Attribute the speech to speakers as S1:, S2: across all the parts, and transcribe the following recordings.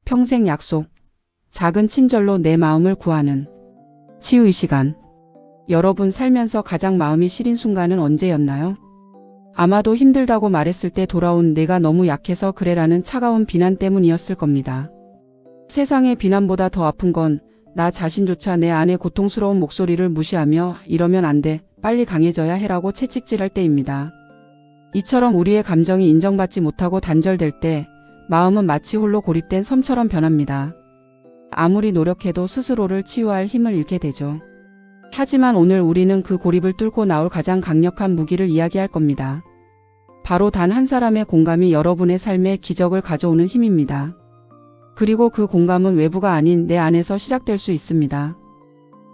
S1: 평생 약속. 작은 친절로 내 마음을 구하는 치유의 시간. 여러분 살면서 가장 마음이 시린 순간은 언제였나요? 아마도 힘들다고 말했을 때 돌아온 내가 너무 약해서 그래라는 차가운 비난 때문이었을 겁니다. 세상의 비난보다 더 아픈 건 나 자신조차 내 안의 고통스러운 목소리를 무시하며 이러면 안 돼, 빨리 강해져야 해라고 채찍질할 때입니다. 이처럼 우리의 감정이 인정받지 못하고 단절될 때 마음은 마치 홀로 고립된 섬처럼 변합니다. 아무리 노력해도 스스로를 치유할 힘을 잃게 되죠. 하지만 오늘 우리는 그 고립을 뚫고 나올 가장 강력한 무기를 이야기할 겁니다. 바로 단 한 사람의 공감이 여러분의 삶에 기적을 가져오는 힘입니다. 그리고 그 공감은 외부가 아닌 내 안에서 시작될 수 있습니다.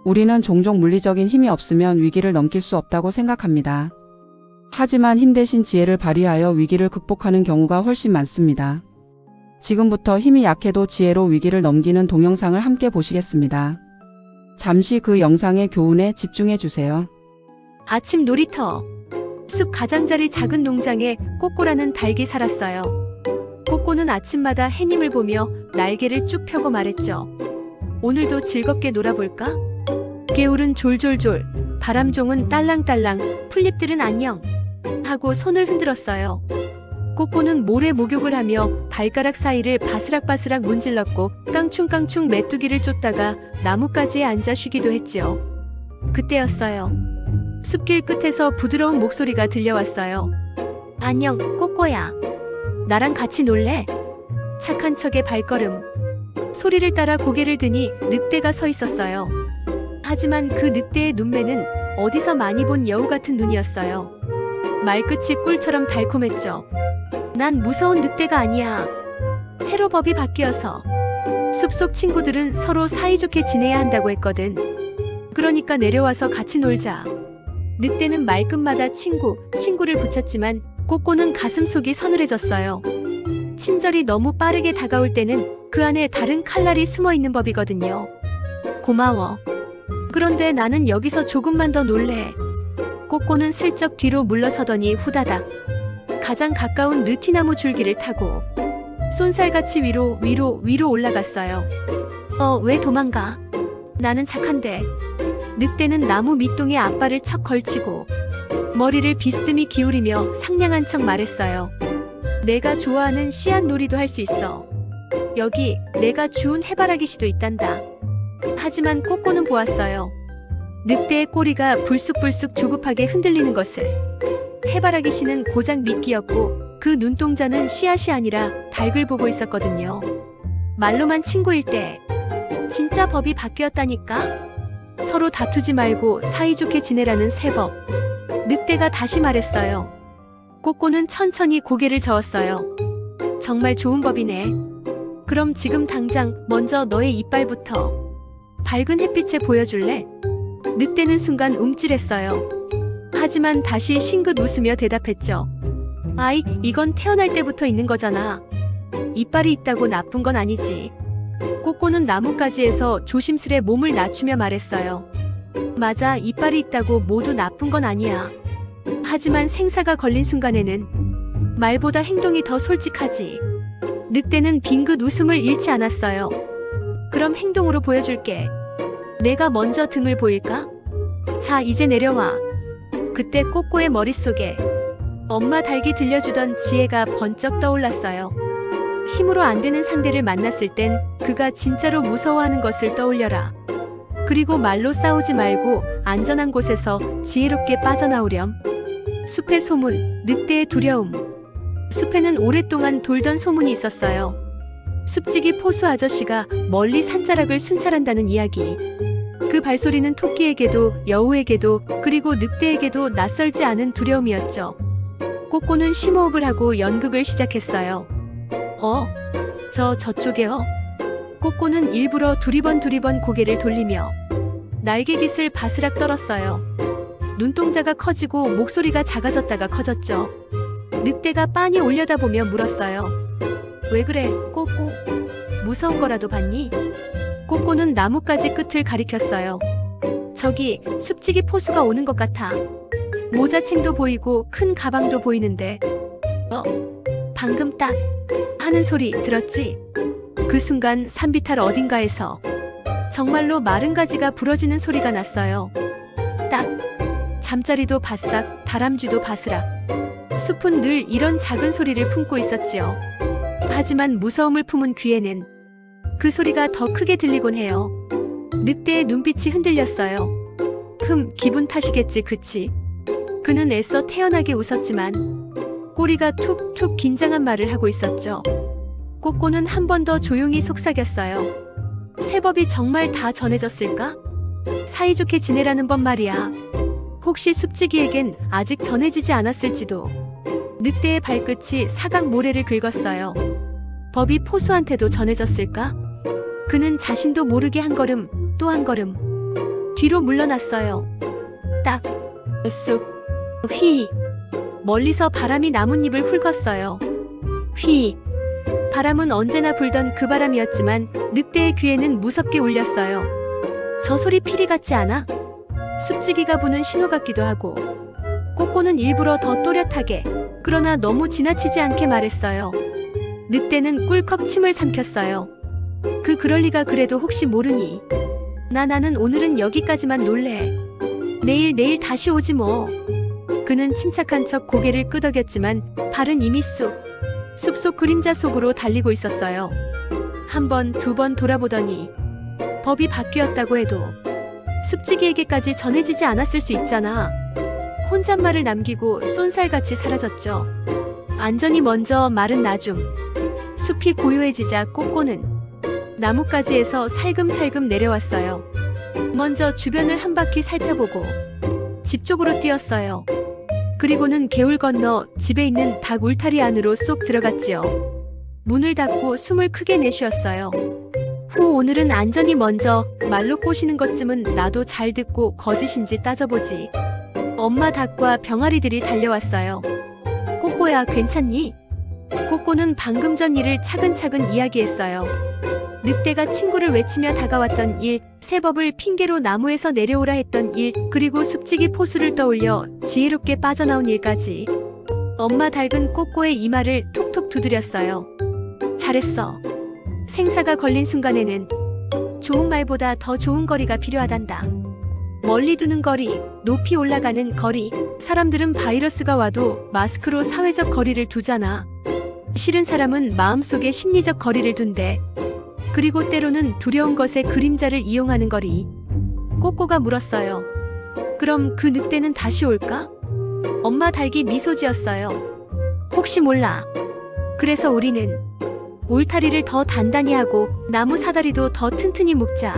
S1: 우리는 종종 물리적인 힘이 없으면 위기를 넘길 수 없다고 생각합니다. 하지만 힘 대신 지혜를 발휘하여 위기를 극복하는 경우가 훨씬 많습니다. 지금부터 힘이 약해도 지혜로 위기를 넘기는 동영상을 함께 보시겠습니다. 잠시 그 영상의 교훈에 집중해 주세요.
S2: 아침 놀이터. 숲 가장자리 작은 농장에 꼬꼬라는 닭이 살았어요. 꼬꼬는 아침마다 해님을 보며 날개를 쭉 펴고 말했죠. 오늘도 즐겁게 놀아볼까? 개울은 졸졸졸, 바람종은 딸랑딸랑, 풀잎들은 안녕 하고 손을 흔들었어요. 꼬꼬는 모래 목욕을 하며 발가락 사이를 바스락바스락 문질렀고 깡충깡충 메뚜기를 쫓다가 나뭇가지에 앉아 쉬기도 했지요. 그때였어요. 숲길 끝에서 부드러운 목소리가 들려왔어요. 안녕, 꼬꼬야. 나랑 같이 놀래? 착한 척의 발걸음. 소리를 따라 고개를 드니 늑대가 서 있었어요. 하지만 그 늑대의 눈매는 어디서 많이 본 여우 같은 눈이었어요. 말끝이 꿀처럼 달콤했죠. 난 무서운 늑대가 아니야. 새로 법이 바뀌어서 숲속 친구들은 서로 사이좋게 지내야 한다고 했거든. 그러니까 내려와서 같이 놀자. 늑대는 말끝마다 친구를 붙였지만 꼬꼬는 가슴속이 서늘해졌어요. 친절이 너무 빠르게 다가올 때는 그 안에 다른 칼날이 숨어있는 법이거든요. 고마워. 그런데 나는 여기서 조금만 더 놀래. 꼬꼬는 슬쩍 뒤로 물러서더니 후다닥 가장 가까운 느티나무 줄기를 타고 쏜살같이 위로 올라갔어요. 왜 도망가? 나는 착한데. 늑대는 나무 밑동에 앞발을 척 걸치고 머리를 비스듬히 기울이며 상냥한 척 말했어요. 내가 좋아하는 씨앗 놀이도 할 수 있어. 여기 내가 주운 해바라기 씨도 있단다. 하지만 꼬꼬는 보았어요. 늑대의 꼬리가 불쑥불쑥 조급하게 흔들리는 것을. 해바라기 씨는 고작 미끼였고 그 눈동자는 씨앗이 아니라 닭을 보고 있었거든요. 말로만 친구일 때 진짜 법이 바뀌었다니까? 서로 다투지 말고 사이좋게 지내라는 새 법. 늑대가 다시 말했어요. 꼬꼬는 천천히 고개를 저었어요. 정말 좋은 법이네. 그럼 지금 당장 먼저 너의 이빨부터 밝은 햇빛에 보여줄래? 늑대는 순간 움찔했어요. 하지만 다시 싱긋 웃으며 대답했죠. 아이, 이건 태어날 때부터 있는 거잖아. 이빨이 있다고 나쁜 건 아니지. 꼬꼬는 나뭇가지에서 조심스레 몸을 낮추며 말했어요. 맞아, 이빨이 있다고 모두 나쁜 건 아니야. 하지만 생사가 걸린 순간에는 말보다 행동이 더 솔직하지. 늑대는 빙긋 웃음을 잃지 않았어요. 그럼 행동으로 보여줄게. 내가 먼저 등을 보일까? 자, 이제 내려와. 그때 꼬꼬의 머릿속에 엄마 닭이 들려주던 지혜가 번쩍 떠올랐어요. 힘으로 안 되는 상대를 만났을 땐 그가 진짜로 무서워하는 것을 떠올려라. 그리고 말로 싸우지 말고 안전한 곳에서 지혜롭게 빠져나오렴. 숲의 소문, 늑대의 두려움. 숲에는 오랫동안 돌던 소문이 있었어요. 숲지기 포수 아저씨가 멀리 산자락을 순찰한다는 이야기. 그 발소리는 토끼에게도 여우에게도 그리고 늑대에게도 낯설지 않은 두려움이었죠. 꼬꼬는 심호흡을 하고 연극을 시작했어요. 저쪽에요. 꼬꼬는 일부러 두리번 고개를 돌리며 날개깃을 바스락 떨었어요. 눈동자가 커지고 목소리가 작아졌다가 커졌죠. 늑대가 빤히 올려다보며 물었어요. 왜 그래, 꼬꼬? 무서운 거라도 봤니? 꼬꼬는 나뭇가지 끝을 가리켰어요. 저기 숲지기 포수가 오는 것 같아. 모자챙도 보이고 큰 가방도 보이는데. 방금 딱 하는 소리 들었지? 그 순간 산비탈 어딘가에서 정말로 마른 가지가 부러지는 소리가 났어요. 딱! 잠자리도 바싹, 다람쥐도 바스락. 숲은 늘 이런 작은 소리를 품고 있었지요. 하지만 무서움을 품은 귀에는 그 소리가 더 크게 들리곤 해요. 늑대의 눈빛이 흔들렸어요. 기분 탓이겠지, 그치? 그는 애써 태연하게 웃었지만 꼬리가 툭툭 긴장한 말을 하고 있었죠. 꼬꼬는 한 번 더 조용히 속삭였어요. 세법이 정말 다 전해졌을까? 사이좋게 지내라는 법 말이야. 혹시 숲지기에겐 아직 전해지지 않았을지도. 늑대의 발끝이 사각 모래를 긁었어요. 법이 포수한테도 전해졌을까? 그는 자신도 모르게 한 걸음, 또 한 걸음 뒤로 물러났어요. 딱, 쑥, 휘. 멀리서 바람이 나뭇잎을 훑었어요. 휘. 바람은 언제나 불던 그 바람이었지만 늑대의 귀에는 무섭게 울렸어요. 저 소리 피리 같지 않아? 숲지기가 부는 신호 같기도 하고. 꼬꼬는 일부러 더 또렷하게, 그러나 너무 지나치지 않게 말했어요. 늑대는 꿀꺽 침을 삼켰어요. 그럴 리가. 그래도 혹시 모르니. 나는 오늘은 여기까지만 놀래. 내일 다시 오지 뭐. 그는 침착한 척 고개를 끄덕였지만 발은 이미 숲속 그림자 속으로 달리고 있었어요. 한 번, 두 번 돌아보더니 법이 바뀌었다고 해도 숲지기에게까지 전해지지 않았을 수 있잖아. 혼잣말을 남기고 쏜살같이 사라졌죠. 안전이 먼저, 말은 나중. 숲이 고요해지자 꼬꼬는 나뭇가지에서 살금살금 내려왔어요. 먼저 주변을 한 바퀴 살펴보고 집 쪽으로 뛰었어요. 그리고는 개울 건너 집에 있는 닭 울타리 안으로 쏙 들어갔지요. 문을 닫고 숨을 크게 내쉬었어요. 오늘은 안전이 먼저. 말로 꼬시는 것쯤은 나도 잘 듣고 거짓인지 따져보지. 엄마 닭과 병아리들이 달려왔어요. 꼬꼬야, 괜찮니? 꼬꼬는 방금 전 일을 차근차근 이야기했어요. 늑대가 친구를 외치며 다가왔던 일, 세법을 핑계로 나무에서 내려오라 했던 일, 그리고 숲지기 포수를 떠올려 지혜롭게 빠져나온 일까지. 엄마 닭은 꼬꼬의 이마를 톡톡 두드렸어요. 잘했어. 생사가 걸린 순간에는 좋은 말보다 더 좋은 거리가 필요하단다. 멀리 두는 거리, 높이 올라가는 거리. 사람들은 바이러스가 와도 마스크로 사회적 거리를 두잖아. 싫은 사람은 마음속에 심리적 거리를 둔대. 그리고 때로는 두려운 것의 그림자를 이용하는 거리. 꼬꼬가 물었어요. 그럼 그 늑대는 다시 올까? 엄마 닭이 미소 지었어요. 혹시 몰라. 그래서 우리는 울타리를 더 단단히 하고 나무 사다리도 더 튼튼히 묶자.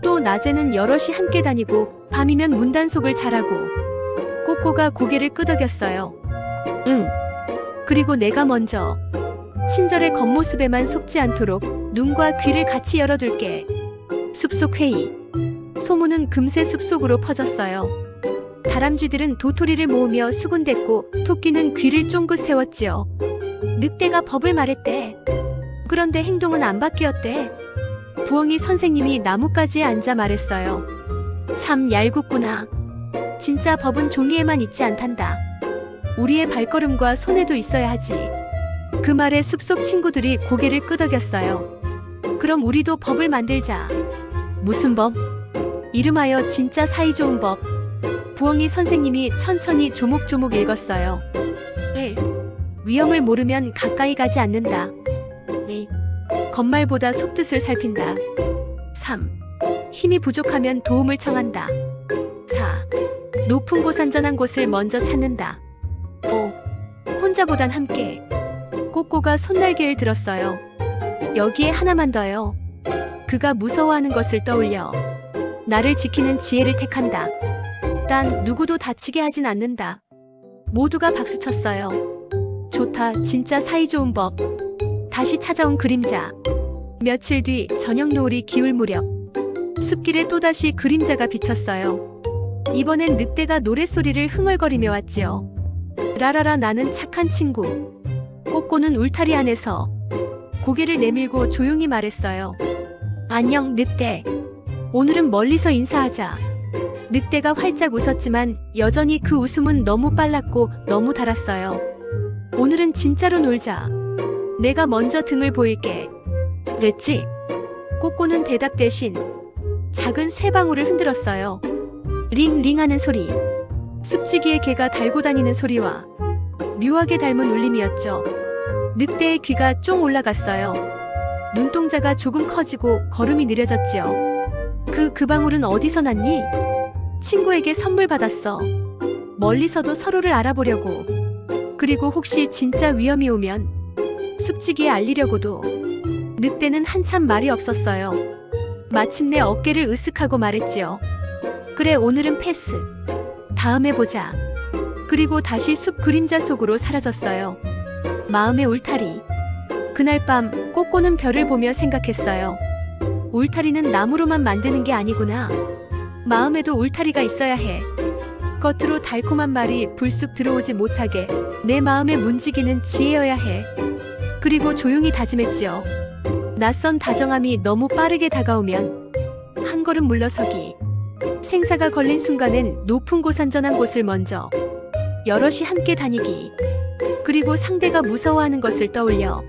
S2: 또 낮에는 여럿이 함께 다니고 밤이면 문단속을 잘하고. 꼬꼬가 고개를 끄덕였어요. 응. 그리고 내가 먼저 친절의 겉모습에만 속지 않도록 눈과 귀를 같이 열어둘게. 숲속 회의. 소문은 금세 숲속으로 퍼졌어요. 다람쥐들은 도토리를 모으며 수군댔고 토끼는 귀를 쫑긋 세웠지요. 늑대가 법을 말했대. 그런데 행동은 안 바뀌었대. 부엉이 선생님이 나뭇가지에 앉아 말했어요. 참 얄궂구나. 진짜 법은 종이에만 있지 않단다. 우리의 발걸음과 손에도 있어야 하지. 그 말에 숲속 친구들이 고개를 끄덕였어요. 그럼 우리도 법을 만들자. 무슨 법? 이름하여 진짜 사이좋은 법. 부엉이 선생님이 천천히 조목조목 읽었어요. 1. 위험을 모르면 가까이 가지 않는다. 2. 겉말보다 속뜻을 살핀다. 3. 힘이 부족하면 도움을 청한다. 4. 높은 곳 안전한 곳을 먼저 찾는다. 5. 혼자보단 함께. 꼬꼬가 손날개를 들었어요. 여기에 하나만 더요. 그가 무서워하는 것을 떠올려 나를 지키는 지혜를 택한다. 난 누구도 다치게 하진 않는다. 모두가 박수쳤어요. 좋다, 진짜 사이좋은 법. 다시 찾아온 그림자. 며칠 뒤 저녁 노을이 기울 무렵 숲길에 또다시 그림자가 비쳤어요. 이번엔 늑대가 노랫소리를 흥얼거리며 왔지요. 라라라, 나는 착한 친구. 꼬꼬는 울타리 안에서 고개를 내밀고 조용히 말했어요. 안녕, 늑대. 오늘은 멀리서 인사하자. 늑대가 활짝 웃었지만 여전히 그 웃음은 너무 빨랐고 너무 달았어요. 오늘은 진짜로 놀자. 내가 먼저 등을 보일게. 냈지? 꼬꼬는 대답 대신 작은 쇠방울을 흔들었어요. 링링 하는 소리. 숲지기의 개가 달고 다니는 소리와 묘하게 닮은 울림이었죠. 늑대의 귀가 쫑 올라갔어요. 눈동자가 조금 커지고 걸음이 느려졌지요. 그 방울은 어디서 났니? 친구에게 선물 받았어. 멀리서도 서로를 알아보려고. 그리고 혹시 진짜 위험이 오면 숲지기에 알리려고도. 늑대는 한참 말이 없었어요. 마침내 어깨를 으쓱하고 말했지요. 그래, 오늘은 패스. 다음에 보자. 그리고 다시 숲 그림자 속으로 사라졌어요. 마음의 울타리. 그날 밤 꼬꼬는 별을 보며 생각했어요. 울타리는 나무로만 만드는 게 아니구나. 마음에도 울타리가 있어야 해. 겉으로 달콤한 말이 불쑥 들어오지 못하게 내 마음에 문지기는 지혜여야 해. 그리고 조용히 다짐했지요. 낯선 다정함이 너무 빠르게 다가오면 한 걸음 물러서기. 생사가 걸린 순간엔 높은 곳 안전한 곳을 먼저 여럿이 함께 다니기. 그리고 상대가 무서워하는 것을 떠올려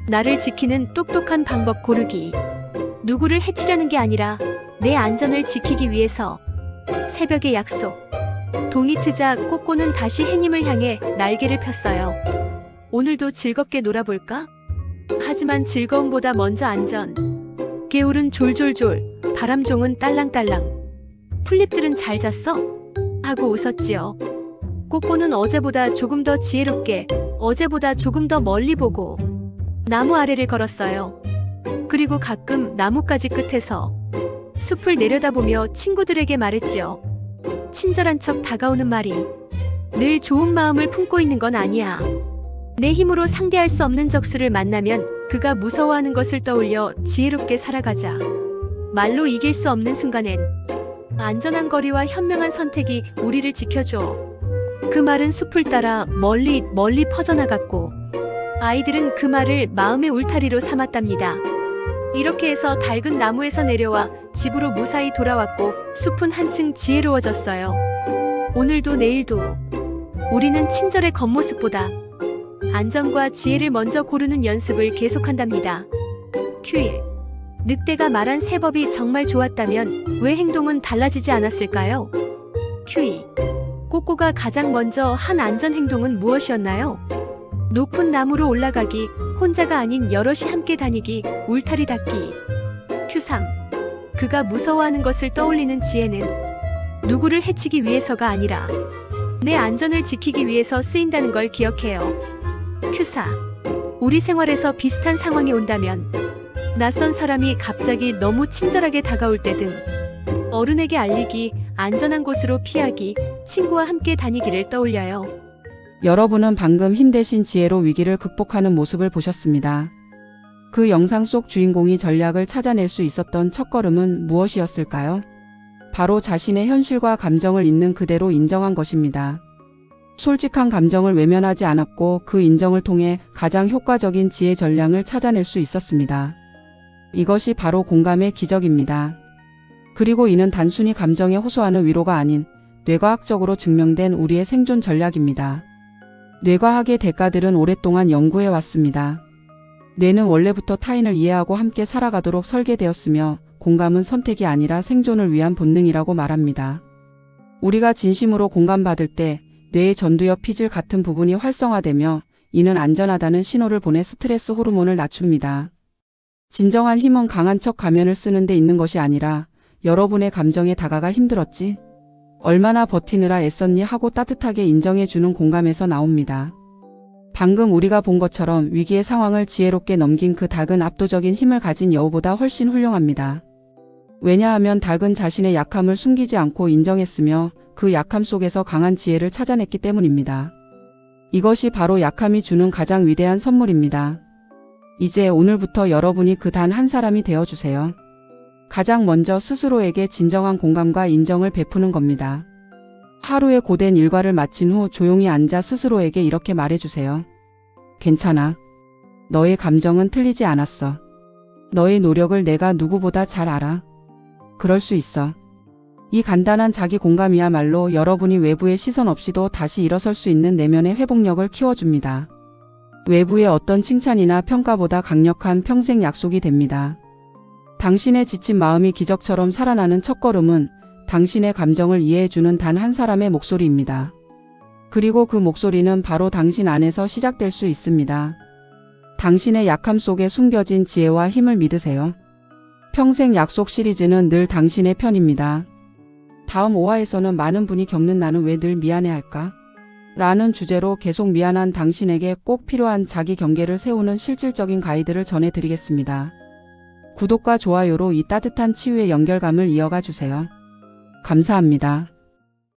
S2: 나를 지키는 똑똑한 방법 고르기. 누구를 해치려는 게 아니라 내 안전을 지키기 위해서. 새벽의 약속. 동이 트자 꼬꼬는 다시 해님을 향해 날개를 폈어요. 오늘도 즐겁게 놀아볼까? 하지만 즐거움보다 먼저 안전. 개울은 졸졸졸, 바람종은 딸랑딸랑. 풀잎들은 잘 잤어? 하고 웃었지요. 꼬꼬는 어제보다 조금 더 지혜롭게, 어제보다 조금 더 멀리 보고 나무 아래를 걸었어요. 그리고 가끔 나뭇가지 끝에서 숲을 내려다보며 친구들에게 말했지요. 친절한 척 다가오는 말이 늘 좋은 마음을 품고 있는 건 아니야. 내 힘으로 상대할 수 없는 적수를 만나면 그가 무서워하는 것을 떠올려 지혜롭게 살아가자. 말로 이길 수 없는 순간엔 안전한 거리와 현명한 선택이 우리를 지켜줘. 그 말은 숲을 따라 멀리 멀리 퍼져나갔고 아이들은 그 말을 마음의 울타리로 삼았답니다. 이렇게 해서 낡은 나무에서 내려와 집으로 무사히 돌아왔고 숲은 한층 지혜로워졌어요. 오늘도 내일도 우리는 친절의 겉모습보다 안전과 지혜를 먼저 고르는 연습을 계속한답니다. 큐일. 늑대가 말한 세법이 정말 좋았다면 왜 행동은 달라지지 않았을까요? 큐이. 꼬꼬가 가장 먼저 한 안전 행동은 무엇이었나요? 높은 나무로 올라가기, 혼자가 아닌 여럿이 함께 다니기, 울타리 닦기. 큐3. 그가 무서워하는 것을 떠올리는 지혜는 누구를 해치기 위해서가 아니라 내 안전을 지키기 위해서 쓰인다는 걸 기억해요. 큐4. 우리 생활에서 비슷한 상황이 온다면 낯선 사람이 갑자기 너무 친절하게 다가올 때 등 어른에게 알리기, 안전한 곳으로 피하기, 친구와 함께 다니기를 떠올려요.
S1: 여러분은 방금 힘 대신 지혜로 위기를 극복하는 모습을 보셨습니다. 그 영상 속 주인공이 전략을 찾아낼 수 있었던 첫걸음은 무엇이었을까요? 바로 자신의 현실과 감정을 있는 그대로 인정한 것입니다. 솔직한 감정을 외면하지 않았고 그 인정을 통해 가장 효과적인 지혜 전략을 찾아낼 수 있었습니다. 이것이 바로 공감의 기적입니다. 그리고 이는 단순히 감정에 호소하는 위로가 아닌 뇌과학적으로 증명된 우리의 생존 전략입니다. 뇌과학의 대가들은 오랫동안 연구해 왔습니다. 뇌는 원래부터 타인을 이해하고 함께 살아가도록 설계되었으며 공감은 선택이 아니라 생존을 위한 본능이라고 말합니다. 우리가 진심으로 공감받을 때 뇌의 전두엽 피질 같은 부분이 활성화되며 이는 안전하다는 신호를 보내 스트레스 호르몬을 낮춥니다. 진정한 힘은 강한 척 가면을 쓰는 데 있는 것이 아니라 여러분의 감정에 다가가 힘들었지? 얼마나 버티느라 애썼니 하고 따뜻하게 인정해주는 공감에서 나옵니다. 방금 우리가 본 것처럼 위기의 상황을 지혜롭게 넘긴 그 닭은 압도적인 힘을 가진 여우보다 훨씬 훌륭합니다. 왜냐하면 닭은 자신의 약함을 숨기지 않고 인정했으며 그 약함 속에서 강한 지혜를 찾아냈기 때문입니다. 이것이 바로 약함이 주는 가장 위대한 선물입니다. 이제 오늘부터 여러분이 그 단 한 사람이 되어주세요. 가장 먼저 스스로에게 진정한 공감과 인정을 베푸는 겁니다. 하루의 고된 일과를 마친 후 조용히 앉아 스스로에게 이렇게 말해주세요. 괜찮아. 너의 감정은 틀리지 않았어. 너의 노력을 내가 누구보다 잘 알아. 그럴 수 있어. 이 간단한 자기 공감이야말로 여러분이 외부의 시선 없이도 다시 일어설 수 있는 내면의 회복력을 키워줍니다. 외부의 어떤 칭찬이나 평가보다 강력한 평생 약속이 됩니다. 당신의 지친 마음이 기적처럼 살아나는 첫걸음은 당신의 감정을 이해해주는 단 한 사람의 목소리입니다. 그리고 그 목소리는 바로 당신 안에서 시작될 수 있습니다. 당신의 약함 속에 숨겨진 지혜와 힘을 믿으세요. 평생 약속 시리즈는 늘 당신의 편입니다. 다음 5화에서는 많은 분이 겪는 나는 왜 늘 미안해할까? 라는 주제로 계속 미안한 당신에게 꼭 필요한 자기 경계를 세우는 실질적인 가이드를 전해드리겠습니다. 구독과 좋아요로 이 따뜻한 치유의 연결감을 이어가 주세요. 감사합니다.